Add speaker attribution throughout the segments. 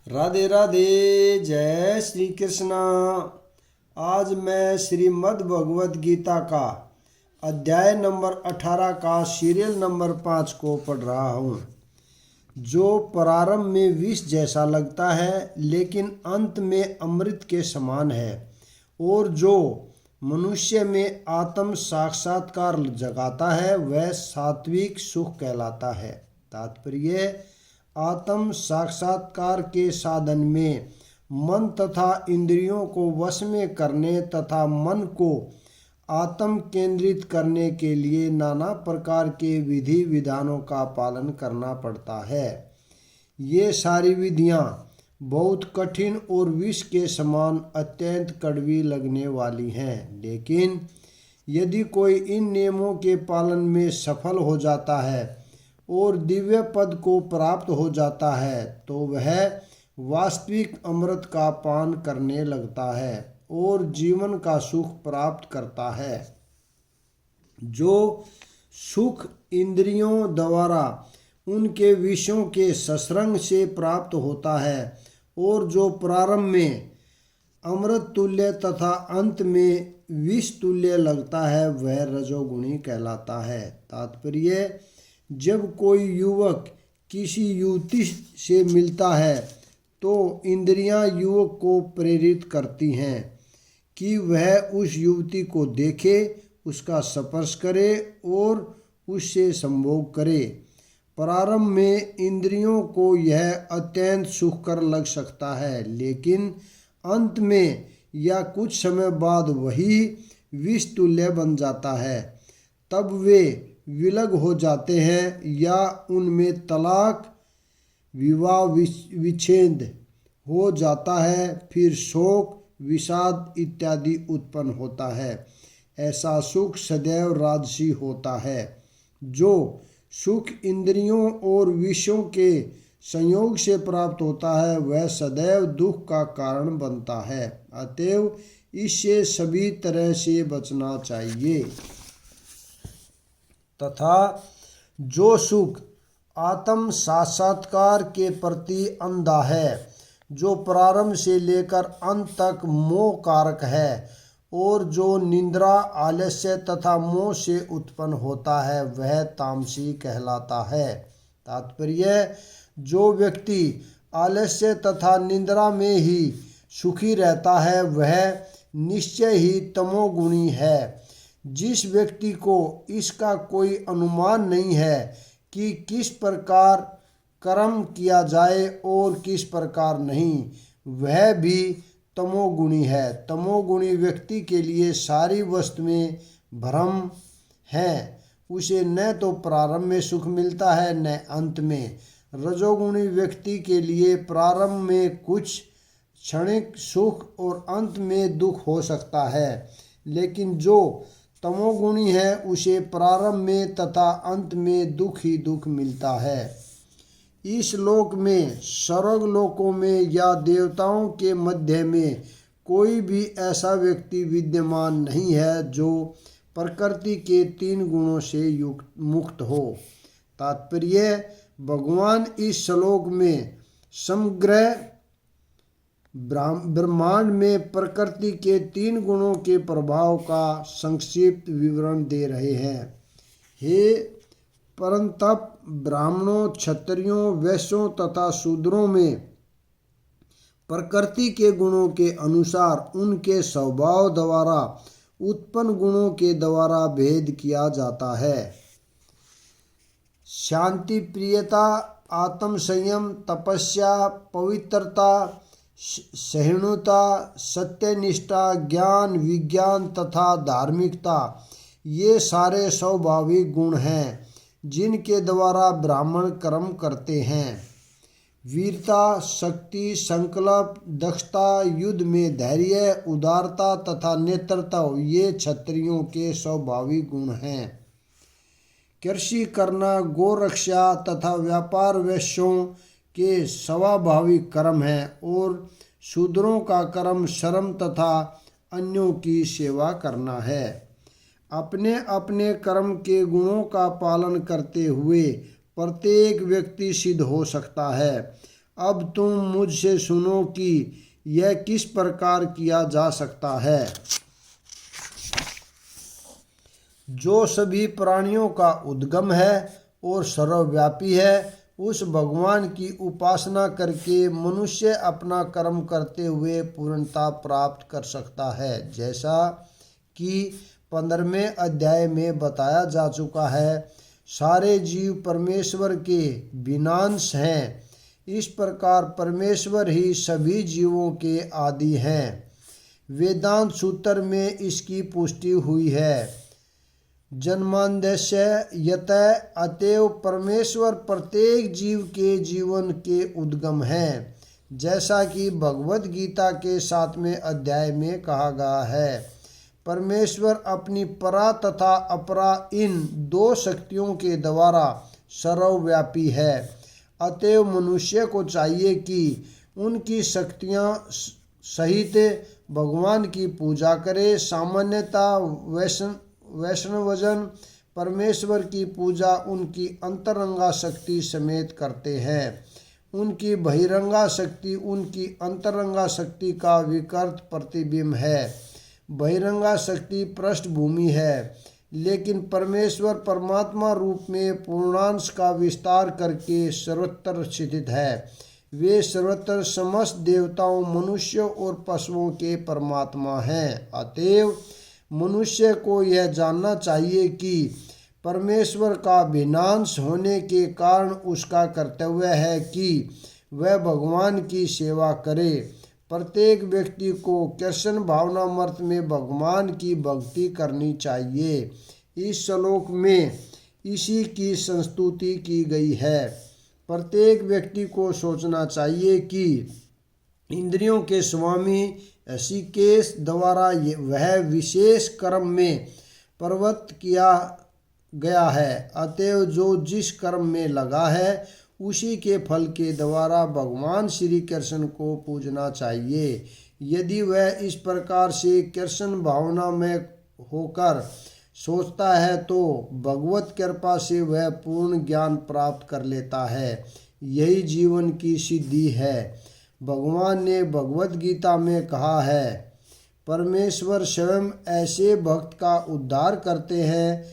Speaker 1: राधे राधे। जय श्री कृष्णा। आज मैं श्रीमद् भगवत गीता का अध्याय नंबर 18 का सीरियल नंबर 5 को पढ़ रहा हूँ। जो प्रारंभ में विष जैसा लगता है लेकिन अंत में अमृत के समान है, और जो मनुष्य में आत्म साक्षात्कार जगाता है वह सात्विक सुख कहलाता है। तात्पर्य: आत्म साक्षात्कार के साधन में मन तथा इंद्रियों को वश में करने तथा मन को आत्म केंद्रित करने के लिए नाना प्रकार के विधि विधानों का पालन करना पड़ता है। ये सारी विधियां बहुत कठिन और विष के समान अत्यंत कड़वी लगने वाली हैं, लेकिन यदि कोई इन नियमों के पालन में सफल हो जाता है और दिव्य पद को प्राप्त हो जाता है तो वह वास्तविक अमृत का पान करने लगता है और जीवन का सुख प्राप्त करता है। जो सुख इंद्रियों द्वारा उनके विषयों के ससरंग से प्राप्त होता है और जो प्रारंभ में अमृत तुल्य तथा अंत में विष तुल्य लगता है वह रजोगुणी कहलाता है। तात्पर्य: जब कोई युवक किसी युवती से मिलता है तो इंद्रियां युवक को प्रेरित करती हैं कि वह उस युवती को देखे, उसका स्पर्श करे और उससे संभोग करे। प्रारंभ में इंद्रियों को यह अत्यंत सुखकर लग सकता है, लेकिन अंत में या कुछ समय बाद वही विष तुल्य बन जाता है। तब वे विलग हो जाते हैं या उनमें तलाक, विवाह विच्छेद हो जाता है, फिर शोक, विषाद इत्यादि उत्पन्न होता है। ऐसा सुख सदैव राजसी होता है। जो सुख इंद्रियों और विषयों के संयोग से प्राप्त होता है वह सदैव दुख का कारण बनता है। अतएव इससे सभी तरह से बचना चाहिए। तथा जो सुख आत्म साक्षात्कार के प्रति अंधा है, जो प्रारंभ से लेकर अंत तक मोह कारक है और जो निद्रा, आलस्य तथा मोह से उत्पन्न होता है वह तामसी कहलाता है। तात्पर्य: जो व्यक्ति आलस्य तथा निद्रा में ही सुखी रहता है वह निश्चय ही तमोगुणी है। जिस व्यक्ति को इसका कोई अनुमान नहीं है कि किस प्रकार कर्म किया जाए और किस प्रकार नहीं, वह भी तमोगुणी है। तमोगुणी व्यक्ति के लिए सारी वस्तुएं भ्रम हैं। उसे न तो प्रारंभ में सुख मिलता है न अंत में। रजोगुणी व्यक्ति के लिए प्रारंभ में कुछ क्षणिक सुख और अंत में दुख हो सकता है, लेकिन जो तमोगुणी है उसे प्रारंभ में तथा अंत में दुख ही दुख मिलता है। इस लोक में, स्वर्ग लोकों में या देवताओं के मध्य में कोई भी ऐसा व्यक्ति विद्यमान नहीं है जो प्रकृति के 3 गुणों से मुक्त हो। तात्पर्य: भगवान इस श्लोक में समग्र ब्रह्मांड में प्रकृति के 3 गुणों के प्रभाव का संक्षिप्त विवरण दे रहे हैं। हे परंतप, ब्राह्मणों, क्षत्रियों, वैश्यों तथा शूद्रों में प्रकृति के गुणों के अनुसार उनके स्वभाव द्वारा उत्पन्न गुणों के द्वारा भेद किया जाता है। शांति प्रियता, आत्म संयम, तपस्या, पवित्रता, सहिष्णुता, सत्यनिष्ठा, ज्ञान, विज्ञान तथा धार्मिकता, ये सारे स्वाभाविक गुण हैं जिनके द्वारा ब्राह्मण कर्म करते हैं। वीरता, शक्ति, संकल्प, दक्षता, युद्ध में धैर्य, उदारता तथा नेतृत्व, ये क्षत्रियों के स्वाभाविक गुण हैं। कृषि करना, गोरक्षा तथा व्यापार वैश्यों के स्वाभाविक कर्म है और शूद्रों का कर्म श्रम तथा अन्यों की सेवा करना है। अपने अपने कर्म के गुणों का पालन करते हुए प्रत्येक व्यक्ति सिद्ध हो सकता है। अब तुम मुझसे सुनो कि यह किस प्रकार किया जा सकता है। जो सभी प्राणियों का उद्गम है और सर्वव्यापी है, उस भगवान की उपासना करके मनुष्य अपना कर्म करते हुए पूर्णता प्राप्त कर सकता है। जैसा कि 15वें अध्याय में बताया जा चुका है, सारे जीव परमेश्वर के भिन्नांश हैं। इस प्रकार परमेश्वर ही सभी जीवों के आदि हैं। वेदांत सूत्र में इसकी पुष्टि हुई है। जन्माद्यस्य यतः, अतएव परमेश्वर प्रत्येक जीव के जीवन के उद्गम हैं, जैसा कि भगवद गीता के 7वें अध्याय में कहा गया है। परमेश्वर अपनी परा तथा अपरा इन दो शक्तियों के द्वारा सर्वव्यापी है। अतएव मनुष्य को चाहिए कि उनकी शक्तियाँ सहित भगवान की पूजा करे। सामान्यतः वैष्णवजन परमेश्वर की पूजा उनकी अंतरंगा शक्ति समेत करते हैं। उनकी बहिरंगा शक्ति उनकी अंतरंगा शक्ति का विकृत प्रतिबिंब है। बहिरंगा शक्ति पृष्ठभूमि है, लेकिन परमेश्वर परमात्मा रूप में पूर्णांश का विस्तार करके सर्वत्र स्थित है। वे सर्वत्र समस्त देवताओं, मनुष्यों और पशुओं के परमात्मा हैं। अतएव मनुष्य को यह जानना चाहिए कि परमेश्वर का भिन्नांश होने के कारण उसका कर्तव्य है कि वह भगवान की सेवा करे। प्रत्येक व्यक्ति को कृष्ण भावनामृत में भगवान की भक्ति करनी चाहिए। इस श्लोक में इसी की संस्तुति की गई है। प्रत्येक व्यक्ति को सोचना चाहिए कि इंद्रियों के स्वामी ऋषिकेश द्वारा वह विशेष कर्म में प्रवृत्त किया गया है। अतएव जो जिस कर्म में लगा है, उसी के फल के द्वारा भगवान श्री कृष्ण को पूजना चाहिए। यदि वह इस प्रकार से कृष्ण भावना में होकर सोचता है तो भगवत कृपा से वह पूर्ण ज्ञान प्राप्त कर लेता है। यही जीवन की सिद्धि है। भगवान ने भगवत गीता में कहा है, परमेश्वर स्वयं ऐसे भक्त का उद्धार करते हैं।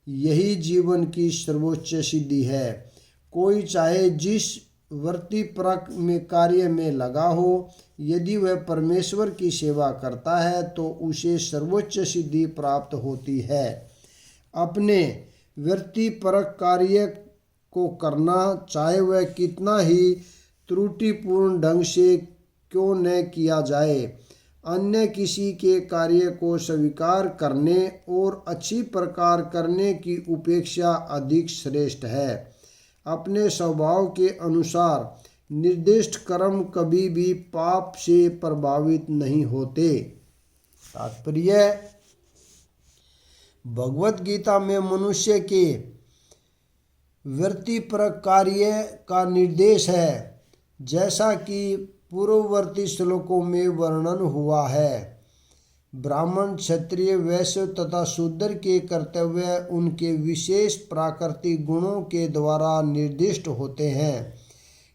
Speaker 1: यही जीवन की सर्वोच्च सिद्धि है। कोई चाहे जिस वृत्तिपरक में कार्य में लगा हो, यदि वह परमेश्वर की सेवा करता है तो उसे सर्वोच्च सिद्धि प्राप्त होती है। अपने वृत्तिपरक कार्य को करना, चाहे वह कितना ही त्रुटिपूर्ण ढंग से क्यों न किया जाए, अन्य किसी के कार्य को स्वीकार करने और अच्छी प्रकार करने की उपेक्षा अधिक श्रेष्ठ है। अपने स्वभाव के अनुसार निर्दिष्ट कर्म कभी भी पाप से प्रभावित नहीं होते। तात्पर्य, भगवत गीता में मनुष्य के वृत्तिपरक कार्य का निर्देश है, जैसा कि पूर्ववर्ती श्लोकों में वर्णन हुआ है। ब्राह्मण, क्षत्रिय, वैश्य तथा शूद्र के कर्तव्य उनके विशेष प्राकृतिक गुणों के द्वारा निर्दिष्ट होते हैं।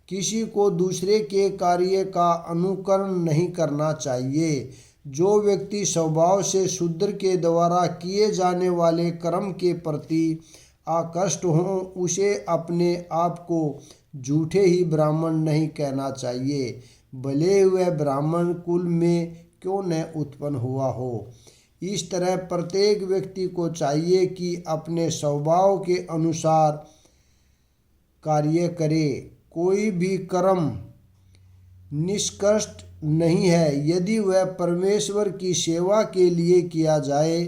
Speaker 1: किसी को दूसरे के कार्य का अनुकरण नहीं करना चाहिए। जो व्यक्ति स्वभाव से शूद्र के द्वारा किए जाने वाले कर्म के प्रति आकृष्ट हों, उसे अपने आप को झूठे ही ब्राह्मण नहीं कहना चाहिए, भले वह ब्राह्मण कुल में क्यों न उत्पन्न हुआ हो। इस तरह प्रत्येक व्यक्ति को चाहिए कि अपने स्वभाव के अनुसार कार्य करे। कोई भी कर्म निष्कृष्ट नहीं है यदि वह परमेश्वर की सेवा के लिए किया जाए।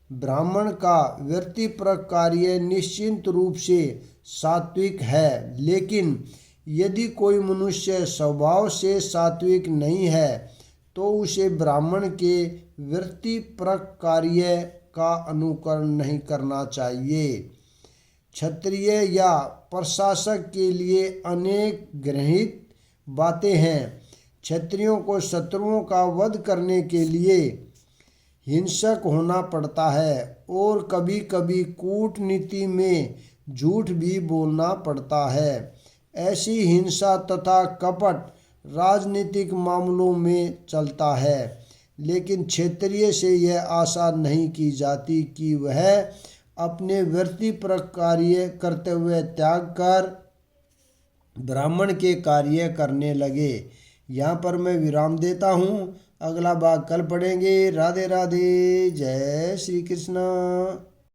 Speaker 1: ब्राह्मण का वृत्तिपरक कार्य निश्चित रूप से सात्विक है, लेकिन यदि कोई मनुष्य स्वभाव से सात्विक नहीं है तो उसे ब्राह्मण के वृत्तिपरक कार्य का अनुकरण नहीं करना चाहिए। क्षत्रिय या प्रशासक के लिए अनेक गृहीत बातें हैं। क्षत्रियों को शत्रुओं का वध करने के लिए हिंसक होना पड़ता है और कभी कभी कूटनीति में झूठ भी बोलना पड़ता है। ऐसी हिंसा तथा कपट राजनीतिक मामलों में चलता है, लेकिन क्षत्रिय से यह आशा नहीं की जाती कि वह अपने वृत्तिपरक कार्य कर्तव्य त्याग कर ब्राह्मण के कार्य करने लगे। यहाँ पर मैं विराम देता हूँ। अगला भाग कल पढ़ेंगे। राधे राधे। जय श्री कृष्ण।